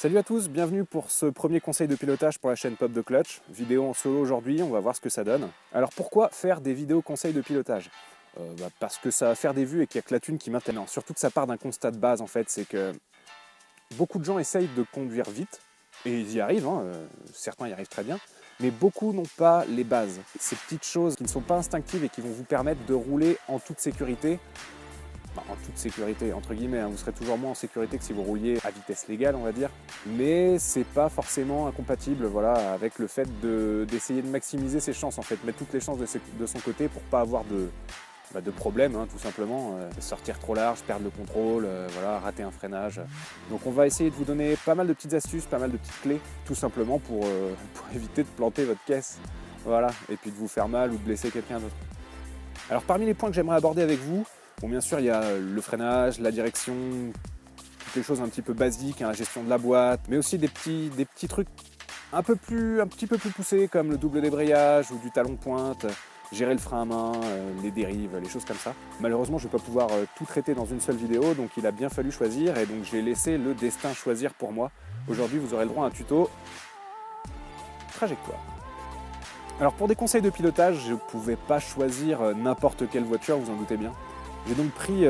Salut à tous, bienvenue pour ce premier conseil de pilotage pour la chaîne Pop de Clutch. Vidéo en solo aujourd'hui, on va voir ce que ça donne. Alors pourquoi faire des vidéos conseils de pilotage? Parce que ça va faire des vues et qu'il n'y a que la thune qui m'intéresse. Surtout que ça part d'un constat de base en fait, c'est que beaucoup de gens essayent de conduire vite, et ils y arrivent, certains y arrivent très bien, mais beaucoup n'ont pas les bases. Ces petites choses qui ne sont pas instinctives et qui vont vous permettre de rouler en toute sécurité. En toute sécurité, entre guillemets, vous serez toujours moins en sécurité que si vous rouliez à vitesse légale, on va dire. Mais c'est pas forcément incompatible avec le fait d'essayer de maximiser ses chances, en fait, mettre toutes les chances de son côté pour pas avoir de problème, tout simplement. Sortir trop large, perdre le contrôle, rater un freinage. Donc on va essayer de vous donner pas mal de petites astuces, pas mal de petites clés, tout simplement pour éviter de planter votre caisse. Voilà, et puis de vous faire mal ou de blesser quelqu'un d'autre. Alors parmi les points que j'aimerais aborder avec vous, bon, bien sûr, il y a le freinage, la direction, toutes les choses un petit peu basiques, la gestion de la boîte, mais aussi des petits trucs un petit peu plus poussés, comme le double débrayage ou du talon pointe, gérer le frein à main, les dérives, les choses comme ça. Malheureusement, je ne vais pas pouvoir tout traiter dans une seule vidéo, donc il a bien fallu choisir, et donc j'ai laissé le destin choisir pour moi. Aujourd'hui, vous aurez le droit à un tuto trajectoire. Alors pour des conseils de pilotage, je ne pouvais pas choisir n'importe quelle voiture, vous en doutez bien. J'ai donc pris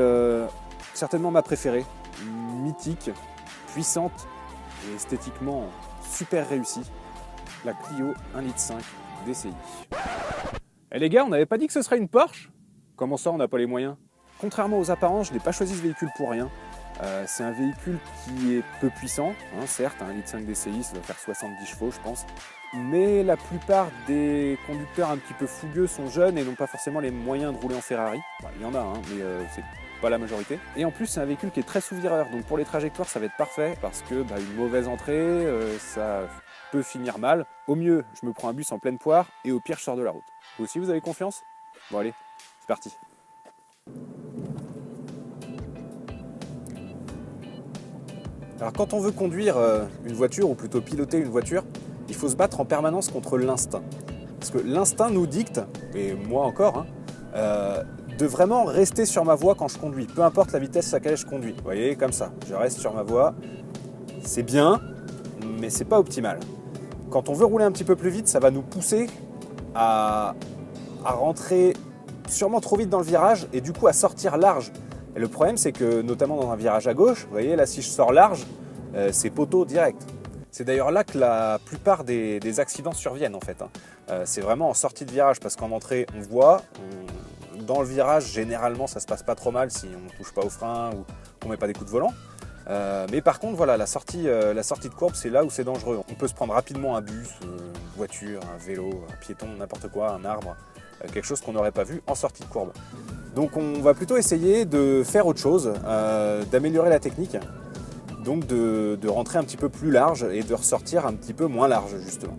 certainement ma préférée, mythique, puissante et esthétiquement super réussie, la Clio 1,5 litre DCI. Et les gars, on n'avait pas dit que ce serait une Porsche? Comment ça, on n'a pas les moyens? Contrairement aux apparences, je n'ai pas choisi ce véhicule pour rien. C'est un véhicule qui est peu puissant, certes, 1,5 litre DCI, ça doit faire 70 chevaux, je pense. Mais la plupart des conducteurs un petit peu fougueux sont jeunes et n'ont pas forcément les moyens de rouler en Ferrari. Il y en a, mais c'est pas la majorité. Et en plus, c'est un véhicule qui est très sous-vireur, donc pour les trajectoires, ça va être parfait, parce que une mauvaise entrée, ça peut finir mal. Au mieux, je me prends un bus en pleine poire, et au pire, je sors de la route. Vous aussi, vous avez confiance? Bon allez, c'est parti. Alors quand on veut conduire une voiture, ou plutôt piloter une voiture, il faut se battre en permanence contre l'instinct. Parce que l'instinct nous dicte, et moi encore, de vraiment rester sur ma voie quand je conduis, peu importe la vitesse à laquelle je conduis. Vous voyez, comme ça, je reste sur ma voie, c'est bien, mais c'est pas optimal. Quand on veut rouler un petit peu plus vite, ça va nous pousser à rentrer sûrement trop vite dans le virage et du coup à sortir large. Et le problème, c'est que notamment dans un virage à gauche, vous voyez là, si je sors large, c'est poteau direct. C'est d'ailleurs là que la plupart des accidents surviennent en fait. C'est vraiment en sortie de virage, parce qu'en entrée, on voit, dans le virage, généralement, ça se passe pas trop mal si on ne touche pas au frein ou qu'on met pas des coups de volant. Mais par contre, voilà, la sortie de courbe, c'est là où c'est dangereux. On peut se prendre rapidement un bus, une voiture, un vélo, un piéton, n'importe quoi, un arbre, quelque chose qu'on n'aurait pas vu en sortie de courbe. Donc on va plutôt essayer de faire autre chose, d'améliorer la technique, donc de rentrer un petit peu plus large et de ressortir un petit peu moins large justement.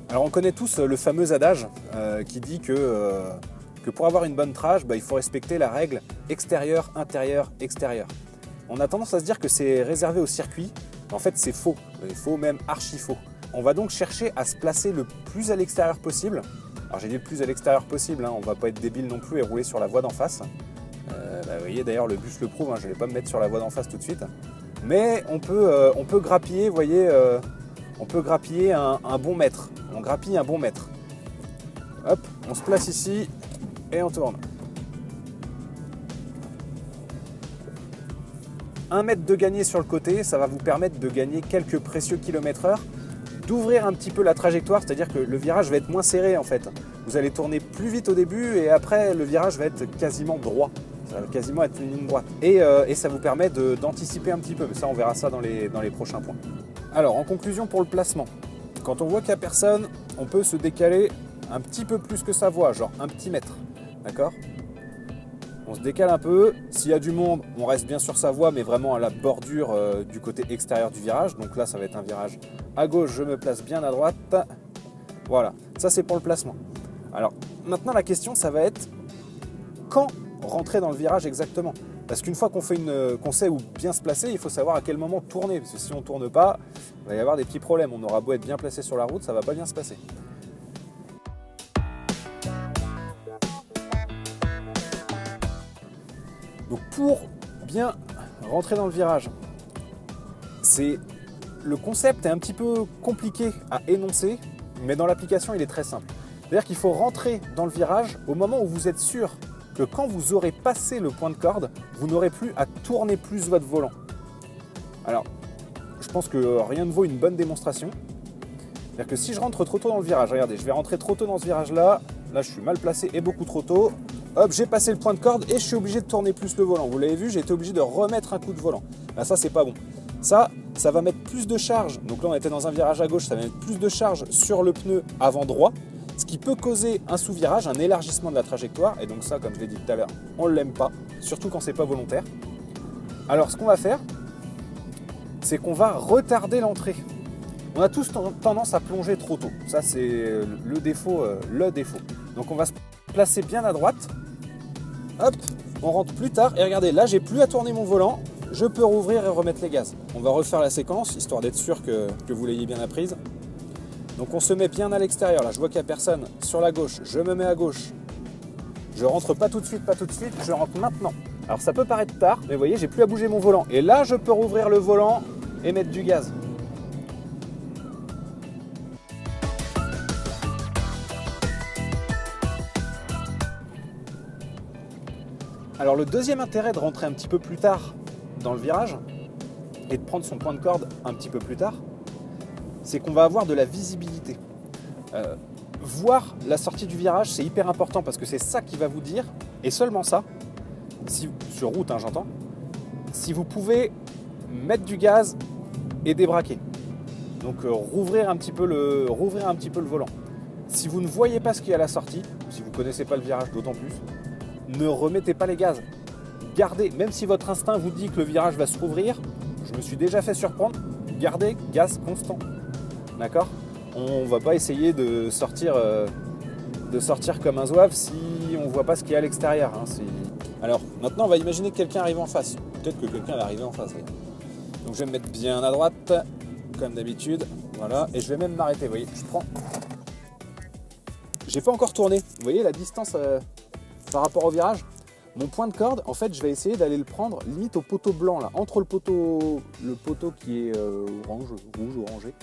Alors on connaît tous le fameux adage qui dit que pour avoir une bonne trage, il faut respecter la règle extérieur, intérieur, extérieur. On a tendance à se dire que c'est réservé au circuit, mais en fait c'est faux, même archi faux. On va donc chercher à se placer le plus à l'extérieur possible. Alors j'ai dit le plus à l'extérieur possible, on ne va pas être débile non plus et rouler sur la voie d'en face. Vous voyez d'ailleurs le bus le prouve, je ne vais pas me mettre sur la voie d'en face tout de suite. Mais on peut grappiller, vous voyez, on peut grappiller un bon mètre. On grappille un bon mètre. Hop, on se place ici et on tourne. 1 mètre de gagné sur le côté, ça va vous permettre de gagner quelques précieux kilomètres/heure, d'ouvrir un petit peu la trajectoire, c'est-à-dire que le virage va être moins serré en fait. Vous allez tourner plus vite au début et après le virage va être quasiment droit. Ça va quasiment être une ligne droite. Et ça vous permet d'anticiper un petit peu, mais ça on verra ça dans les prochains points. Alors en conclusion pour le placement, quand on voit qu'il n'y a personne, on peut se décaler un petit peu plus que sa voie, genre un petit mètre, d'accord ? On se décale un peu, s'il y a du monde, on reste bien sur sa voie, mais vraiment à la bordure du côté extérieur du virage. Donc là, ça va être un virage à gauche, je me place bien à droite. Voilà, ça c'est pour le placement. Alors maintenant, la question, ça va être quand rentrer dans le virage exactement. Parce qu'une fois qu'on sait où bien se placer, il faut savoir à quel moment tourner. Parce que si on ne tourne pas, il va y avoir des petits problèmes. On aura beau être bien placé sur la route, ça ne va pas bien se passer. pour bien rentrer dans le virage, le concept est un petit peu compliqué à énoncer, mais dans l'application, il est très simple. C'est-à-dire qu'il faut rentrer dans le virage au moment où vous êtes sûr que quand vous aurez passé le point de corde, vous n'aurez plus à tourner plus votre volant. Alors, je pense que rien ne vaut une bonne démonstration. C'est-à-dire que si je rentre trop tôt dans le virage, regardez, je vais rentrer trop tôt dans ce virage-là, là je suis mal placé et beaucoup trop tôt, hop, j'ai passé le point de corde et je suis obligé de tourner plus le volant. Vous l'avez vu, j'ai été obligé de remettre un coup de volant. Là, ça, c'est pas bon. Ça va mettre plus de charge. Donc là, on était dans un virage à gauche, ça va mettre plus de charge sur le pneu avant droit, ce qui peut causer un sous-virage, un élargissement de la trajectoire. Et donc ça, comme je l'ai dit tout à l'heure, on ne l'aime pas, surtout quand c'est pas volontaire. Alors, ce qu'on va faire, c'est qu'on va retarder l'entrée. On a tous tendance à plonger trop tôt. Ça, c'est le défaut. Donc, on va se placer bien à droite. Hop, on rentre plus tard. Et regardez, là, j'ai plus à tourner mon volant. Je peux rouvrir et remettre les gaz. On va refaire la séquence, histoire d'être sûr que vous l'ayez bien apprise. Donc, on se met bien à l'extérieur. Là, je vois qu'il n'y a personne sur la gauche. Je me mets à gauche. Je rentre pas tout de suite. Je rentre maintenant. Alors, ça peut paraître tard, mais vous voyez, j'ai plus à bouger mon volant. Et là, je peux rouvrir le volant et mettre du gaz. Alors le deuxième intérêt de rentrer un petit peu plus tard dans le virage et de prendre son point de corde un petit peu plus tard, c'est qu'on va avoir de la visibilité. Voir la sortie du virage, c'est hyper important parce que c'est ça qui va vous dire, et seulement ça, sur route j'entends, si vous pouvez mettre du gaz et débraquer. Donc rouvrir un petit peu le volant. Si vous ne voyez pas ce qu'il y a à la sortie, si vous ne connaissez pas le virage d'autant plus, ne remettez pas les gaz. Gardez, même si votre instinct vous dit que le virage va se rouvrir, je me suis déjà fait surprendre, gardez gaz constant. D'accord ? On ne va pas essayer de sortir comme un zouave si on ne voit pas ce qu'il y a à l'extérieur. Alors, maintenant, on va imaginer que quelqu'un arrive en face. Peut-être que quelqu'un va arriver en face. Donc, je vais me mettre bien à droite, comme d'habitude. Voilà, et je vais même m'arrêter. Vous voyez, je prends. J'ai pas encore tourné. Vous voyez la distance par rapport au virage. Mon point de corde, en fait, je vais essayer d'aller le prendre limite au poteau blanc, là, entre le poteau qui est rouge, orangé,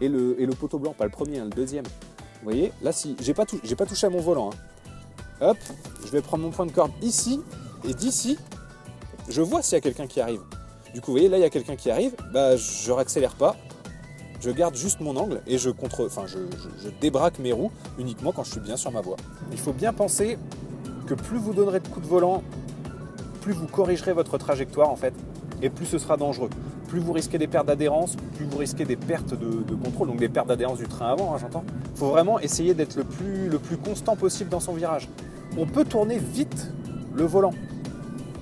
et le poteau blanc, pas le premier, le deuxième. Vous voyez, là, si j'ai pas touché à mon volant. Hop, je vais prendre mon point de corde ici, et d'ici, je vois s'il y a quelqu'un qui arrive. Du coup, vous voyez, là, il y a quelqu'un qui arrive, bah, je réaccélère pas, je garde juste mon angle et je débraque mes roues uniquement quand je suis bien sur ma voie. Il faut bien penser que plus vous donnerez de coups de volant, plus vous corrigerez votre trajectoire en fait, et plus ce sera dangereux. Plus vous risquez des pertes d'adhérence, plus vous risquez des pertes de contrôle, donc des pertes d'adhérence du train avant, j'entends. Il faut vraiment essayer d'être le plus constant possible dans son virage. On peut tourner vite le volant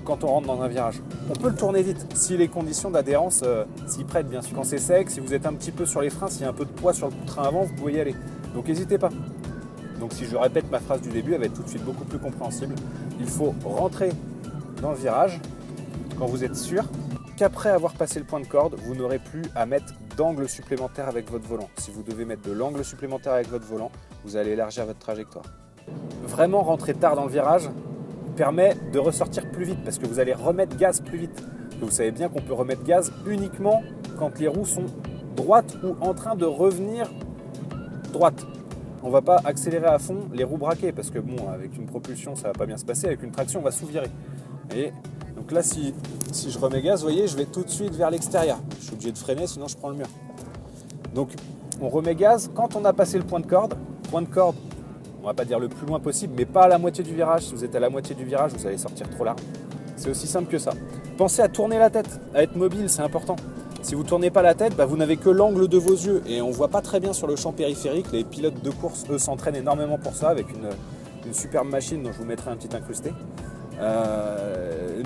quand on rentre dans un virage. On peut le tourner vite si les conditions d'adhérence s'y prêtent bien sûr. Quand c'est sec, si vous êtes un petit peu sur les freins, s'il y a un peu de poids sur le train avant, vous pouvez y aller. Donc n'hésitez pas. Donc si je répète ma phrase du début, elle va être tout de suite beaucoup plus compréhensible. Il faut rentrer dans le virage quand vous êtes sûr qu'après avoir passé le point de corde, vous n'aurez plus à mettre d'angle supplémentaire avec votre volant. Si vous devez mettre de l'angle supplémentaire avec votre volant, vous allez élargir votre trajectoire. Vraiment rentrer tard dans le virage permet de ressortir plus vite parce que vous allez remettre gaz plus vite. Vous savez bien qu'on peut remettre gaz uniquement quand les roues sont droites ou en train de revenir droites. On ne va pas accélérer à fond les roues braquées parce que bon, avec une propulsion ça ne va pas bien se passer, avec une traction on va sous-virer. Et donc là si je remets gaz, vous voyez, je vais tout de suite vers l'extérieur. Je suis obligé de freiner sinon je prends le mur. Donc on remet gaz quand on a passé le point de corde. Point de corde, on va pas dire le plus loin possible, mais pas à la moitié du virage. Si vous êtes à la moitié du virage, vous allez sortir trop large. C'est aussi simple que ça. Pensez à tourner la tête, à être mobile, c'est important. Si vous ne tournez pas la tête, vous n'avez que l'angle de vos yeux et on ne voit pas très bien sur le champ périphérique. Les pilotes de course, eux, s'entraînent énormément pour ça avec une superbe machine dont je vous mettrai un petit incrusté.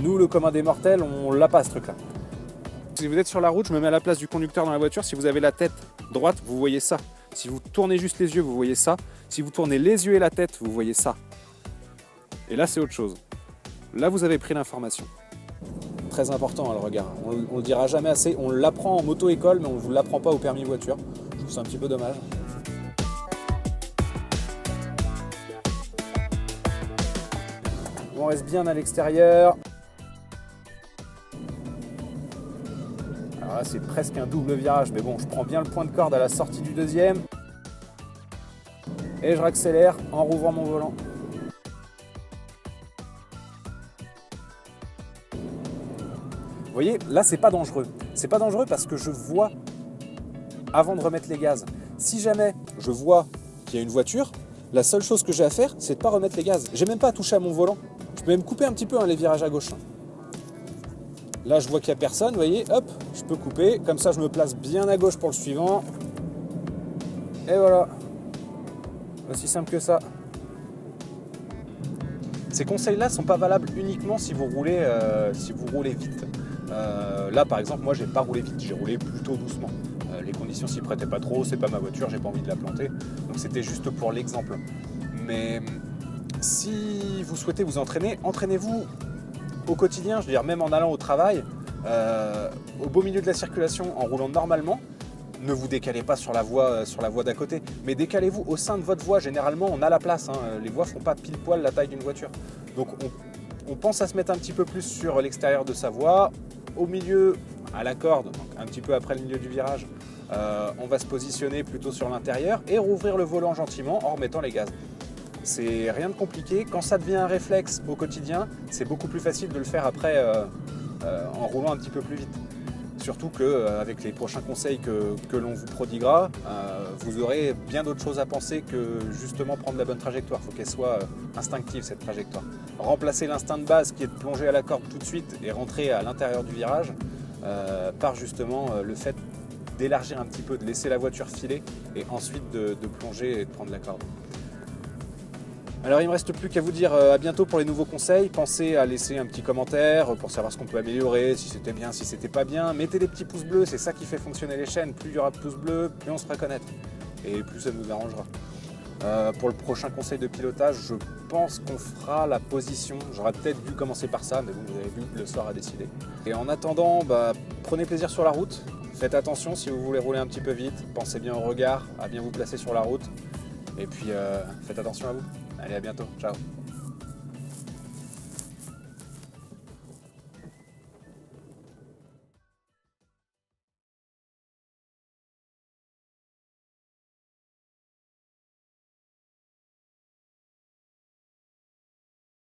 Nous, le commun des mortels, on l'a pas ce truc-là. Si vous êtes sur la route, je me mets à la place du conducteur dans la voiture. Si vous avez la tête droite, vous voyez ça. Si vous tournez juste les yeux, vous voyez ça. Si vous tournez les yeux et la tête, vous voyez ça. Et là, c'est autre chose. Là, vous avez pris l'information. Très important, le regard. On ne le dira jamais assez. On l'apprend en moto-école, mais on ne vous l'apprend pas au permis voiture. Je trouve ça un petit peu dommage. On reste bien à l'extérieur. Ah, c'est presque un double virage, mais bon, je prends bien le point de corde à la sortie du deuxième. Et je réaccélère en rouvrant mon volant. Vous voyez, là, c'est pas dangereux. C'est pas dangereux parce que je vois avant de remettre les gaz. Si jamais je vois qu'il y a une voiture, la seule chose que j'ai à faire, c'est de ne pas remettre les gaz. J'ai même pas à toucher à mon volant. Je peux même couper un petit peu les virages à gauche. Là, je vois qu'il n'y a personne, vous voyez, hop, je peux couper. Comme ça, je me place bien à gauche pour le suivant. Et voilà. Aussi simple que ça. Ces conseils-là ne sont pas valables uniquement si vous roulez vite. Là, par exemple, moi, j'ai pas roulé vite, j'ai roulé plutôt doucement. Les conditions s'y prêtaient pas trop, c'est pas ma voiture, j'ai pas envie de la planter. Donc c'était juste pour l'exemple. Mais si vous souhaitez vous entraîner, entraînez-vous au quotidien, je veux dire même en allant au travail, au beau milieu de la circulation, en roulant normalement. Ne vous décalez pas sur la voie d'à côté, mais décalez-vous au sein de votre voie. Généralement, on a la place. Les voies ne font pas pile poil la taille d'une voiture. Donc, on pense à se mettre un petit peu plus sur l'extérieur de sa voie. Au milieu, à la corde, donc un petit peu après le milieu du virage, on va se positionner plutôt sur l'intérieur et rouvrir le volant gentiment en remettant les gaz. C'est rien de compliqué. Quand ça devient un réflexe au quotidien, c'est beaucoup plus facile de le faire après en roulant un petit peu plus vite. Surtout qu'avec les prochains conseils que l'on vous prodiguera, vous aurez bien d'autres choses à penser que justement prendre la bonne trajectoire. Il faut qu'elle soit instinctive, cette trajectoire. Remplacer l'instinct de base qui est de plonger à la corde tout de suite et rentrer à l'intérieur du virage par justement le fait d'élargir un petit peu, de laisser la voiture filer et ensuite de plonger et de prendre la corde. Alors il ne me reste plus qu'à vous dire à bientôt pour les nouveaux conseils. Pensez à laisser un petit commentaire pour savoir ce qu'on peut améliorer, si c'était bien, si c'était pas bien. Mettez des petits pouces bleus, c'est ça qui fait fonctionner les chaînes. Plus il y aura de pouces bleus, plus on se fera connaître. Et plus ça nous arrangera. Pour le prochain conseil de pilotage, je pense qu'on fera la position. J'aurais peut-être dû commencer par ça, mais bon, vous avez vu, le sort a décidé. Et en attendant, prenez plaisir sur la route. Faites attention si vous voulez rouler un petit peu vite. Pensez bien au regard, à bien vous placer sur la route. Et puis faites attention à vous. Allez, à bientôt. Ciao.